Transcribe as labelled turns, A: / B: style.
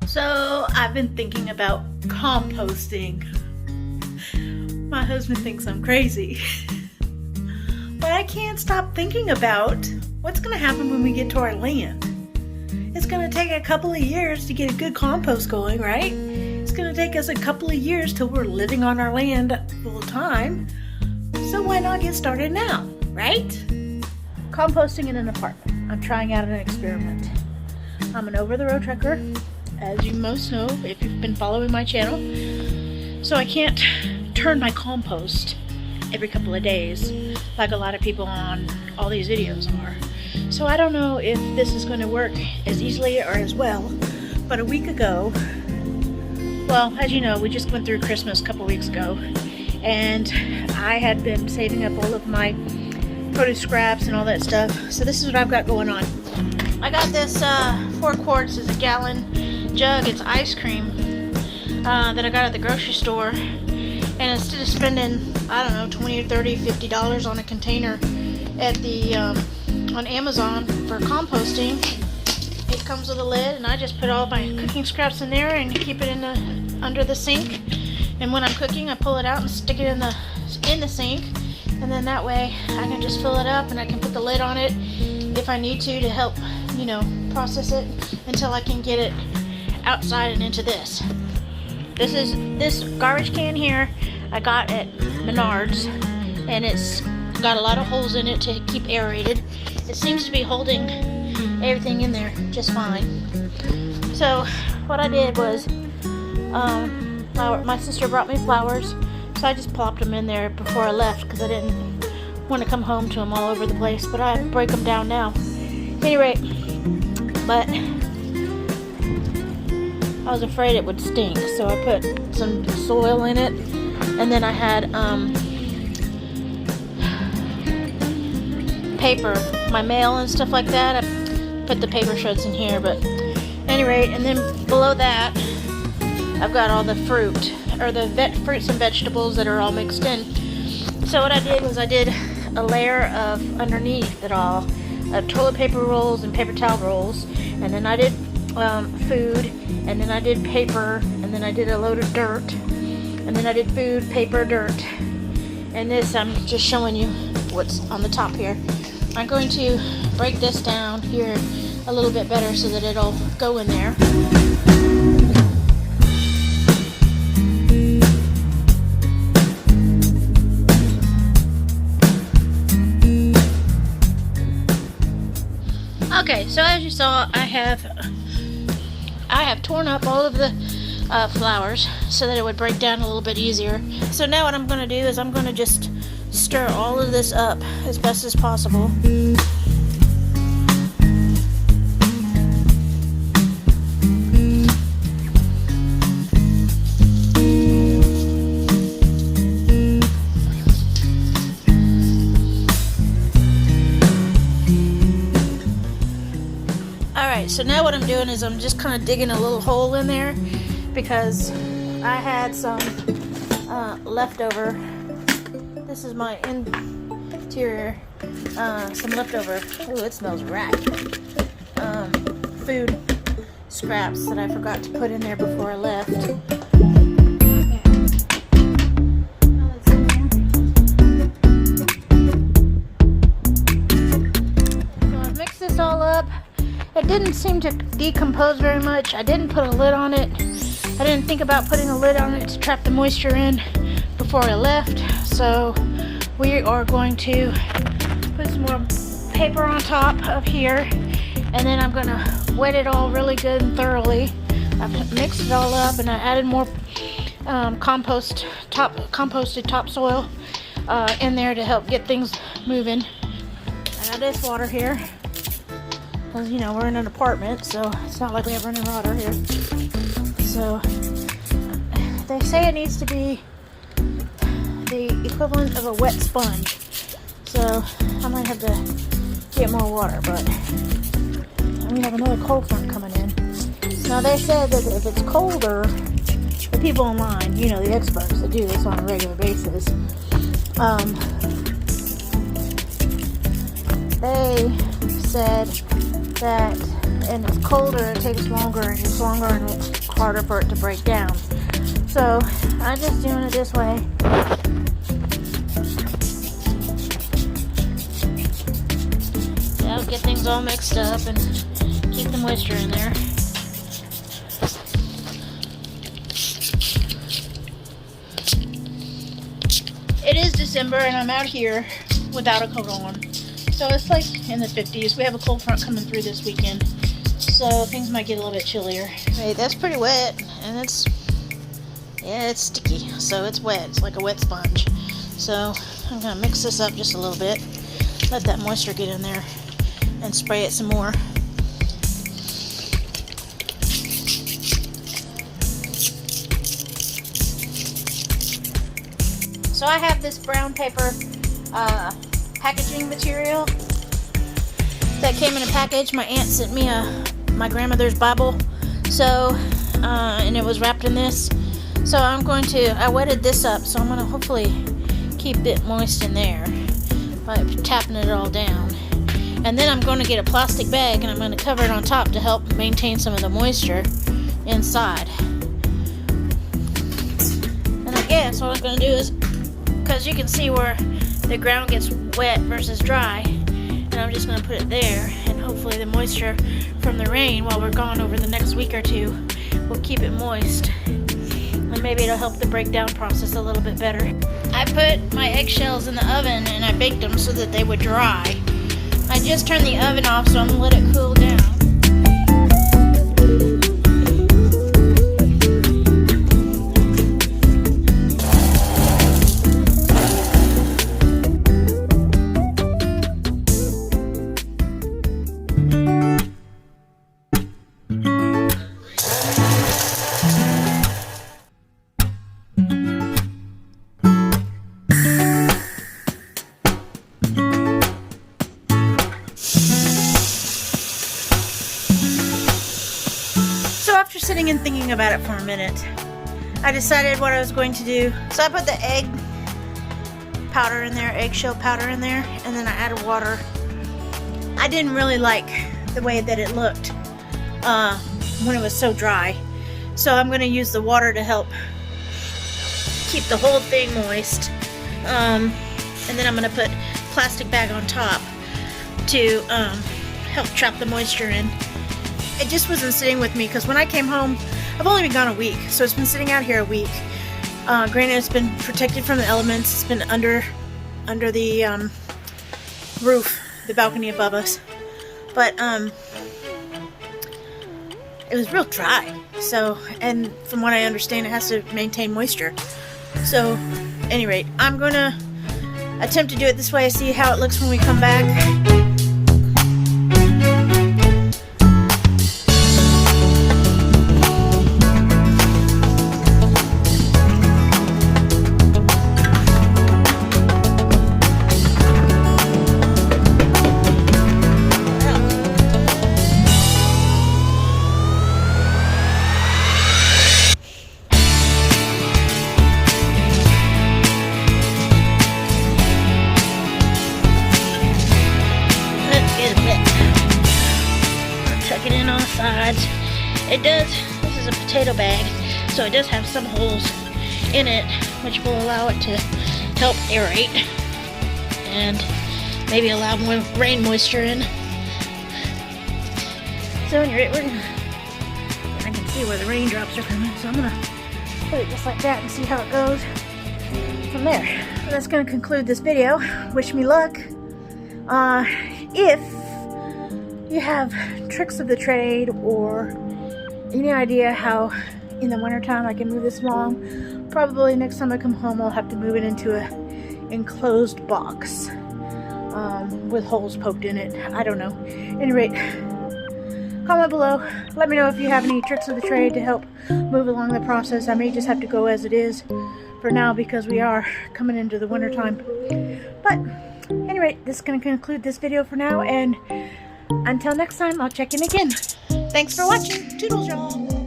A: So I've been thinking about composting. My husband thinks I'm crazy. But I can't stop thinking about what's going to happen when we get to our land. It's going to take a couple of years to get a good compost going, right? It's going to take us a couple of years till we're living on our land full time. So why not get started now, right? Composting in an apartment. I'm trying out an experiment. I'm an over-the-road trucker, as you most know if you've been following my channel. So I can't turn my compost every couple of days like a lot of people on all these videos are. So I don't know if this is going to work as easily or as well. But a week ago, well, as you know, we just went through Christmas a couple weeks ago, and I had been saving up all of my produce scraps and all that stuff. So this is what I've got going on. I got this 4 quarts, is a gallon jug. It's ice cream that I got at the grocery store. And instead of spending, I don't know, $20 or $30, $50 on a container at the on Amazon for composting, it comes with a lid, and I just put all my cooking scraps in there and keep it in the under the sink. And when I'm cooking, I pull it out and stick it in the sink, and then that way I can just fill it up and I can put the lid on it if I need to help, you know, process it until I can get it outside and into this. This garbage can here I got at Menards, and it's got a lot of holes in it to keep aerated. It seems to be holding everything in there just fine. So what I did was, my sister brought me flowers, so I just plopped them in there before I left because I didn't want to come home to them all over the place, but I break them down now. At any rate, but I was afraid it would stink, so I put some soil in it, and then I had paper, my mail and stuff like that. I put the paper shreds in here, but at any rate, and then below that I've got all the fruit, or the fruits and vegetables that are all mixed in. So what I did was I did a layer of underneath it all, toilet paper rolls and paper towel rolls, and then I did food, and then I did paper, and then I did a load of dirt, and then I did food, paper, dirt. And this, I'm just showing you what's on the top here. I'm going to break this down here a little bit better so that it'll go in there. Okay, so as you saw, I have torn up all of the flowers so that it would break down a little bit easier. So now what I'm going to do is I'm going to just stir all of this up as best as possible. Alright, so now what I'm doing is I'm just kind of digging a little hole in there because I had some leftover. This is my interior, some leftover, ooh, it smells right, food scraps that I forgot to put in there before I left. So I mixed this all up. It didn't seem to decompose very much. I didn't put a lid on it. I didn't think about putting a lid on it to trap the moisture in before I left. So we are going to put some more paper on top of here, and then I'm going to wet it all really good and thoroughly. I've mixed it all up, and I added more composted topsoil in there to help get things moving. I got this water here because, you know, we're in an apartment, so it's not like we have running water here. So they say it needs to be the equivalent of a wet sponge, so I might have to get more water, but we have another cold front coming in. Now they said that if it's colder, the people online, you know, the experts that do this on a regular basis, they said that and it's colder, it takes longer, and it's longer, and it's harder for it to break down. So I'm just doing it this way. That'll get things all mixed up and keep the moisture in there. It is December and I'm out here without a coat on. So it's like in the 50s. We have a cold front coming through this weekend. So things might get a little bit chillier. Hey, that's pretty wet and it's sticky. So it's wet. It's like a wet sponge. So I'm going to mix this up just a little bit. Let that moisture get in there and spray it some more. So I have this brown paper packaging material that came in a package. My aunt sent me my grandmother's Bible, so and it was wrapped in this. So I wetted this up, so I'm going to hopefully keep it moist in there by tapping it all down. And then I'm going to get a plastic bag and I'm going to cover it on top to help maintain some of the moisture inside. And I guess what I'm going to do is, because you can see where the ground gets wet versus dry, and I'm just going to put it there, and hopefully the moisture from the rain while we're gone over the next week or two will keep it moist, and maybe it'll help the breakdown process a little bit better. I put my eggshells in the oven and I baked them so that they would dry. I just turned the oven off, so I'm going to let it cool down. After sitting and thinking about it for a minute, I decided what I was going to do. So I put the egg powder in there, eggshell powder in there, and then I added water. I didn't really like the way that it looked when it was so dry. So I'm going to use the water to help keep the whole thing moist. And then I'm going to put plastic bag on top to help trap the moisture in. It just wasn't sitting with me because when I came home, I've only been gone a week, so it's been sitting out here a week. Granted, it's been protected from the elements. It's been under the roof, the balcony above us, but it was real dry. So, and from what I understand, it has to maintain moisture. So, at any rate, I'm gonna attempt to do it this way. See how it looks when we come back. Tuck it in on the sides. It does, this is a potato bag, so it does have some holes in it, which will allow it to help aerate and maybe allow more rain moisture in. So anyway, I can see where the raindrops are coming, so I'm gonna put it just like that and see how it goes from there. So that's gonna conclude this video. Wish me luck. If you have tricks of the trade or any idea how in the wintertime I can move this along, probably next time I come home I'll have to move it into an enclosed box with holes poked in it. I don't know. At any rate, comment below. Let me know if you have any tricks of the trade to help move along the process. I may just have to go as it is for now because we are coming into the wintertime. But anyway, this is going to conclude this video for now, and until next time, I'll check in again. Thanks for watching. Toodles, y'all.